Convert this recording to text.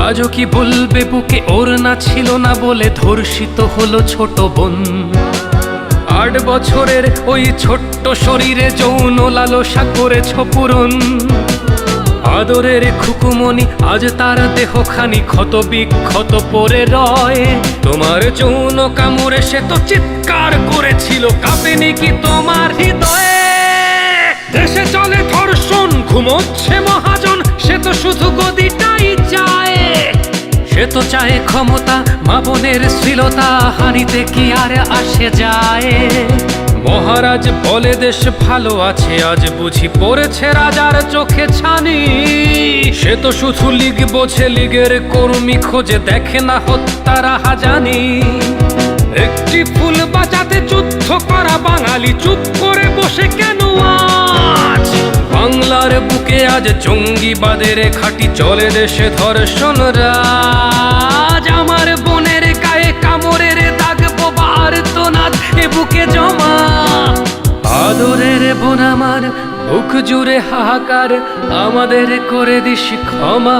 আজও কি বলবে বুকে ওর না ছিল না বলে ধর্ষিত হলো ছোট বোন। 8 বছরের ওই ছোট্ট শরীরে যৌন লালসা করেছ পূরণ। আদরের খুকুমনি আজ তার দেহখানি ক্ষত বিক্ষত পড়ে রয়। তোমার যৌন কামড়ে সে তো চিৎকার করেছিল, কাঁপেনি কি তোমার হৃদয়ে? দেশে চলে ধর্ষণ, ঘুমোচ্ছে মহাজন, সে তো শুধু গদিটাই চায়। সে তো চায় ক্ষমতা, মা বোনের শ্লীলতা হানিতে কি আর আসে যায়? মহারাজ বলে দেশ ভালো আছে, আজ বুঝি পড়েছে রাজার চোখে ছানি। সে তো শুধু লীগ বোঝে, লীগের কর্মী খোঁজে, দেখে না হত্যার হাজানি। একটি ফুল বাঁচাতে যুদ্ধ করা বাঙালি চুপ করে বসে কেন আজ? বাংলার বুকে আজ জঙ্গিবাদের খাঁটি চলে, দেশে ধর্ষণ রাজ। আমার বোনের গায়ে কামড়ের দাগ, বোবার তো নাদ এ বুকে জমা। আদরের বোন আমার, বুক জুড়ে হাহাকার, আমাদের করে দিস ক্ষমা।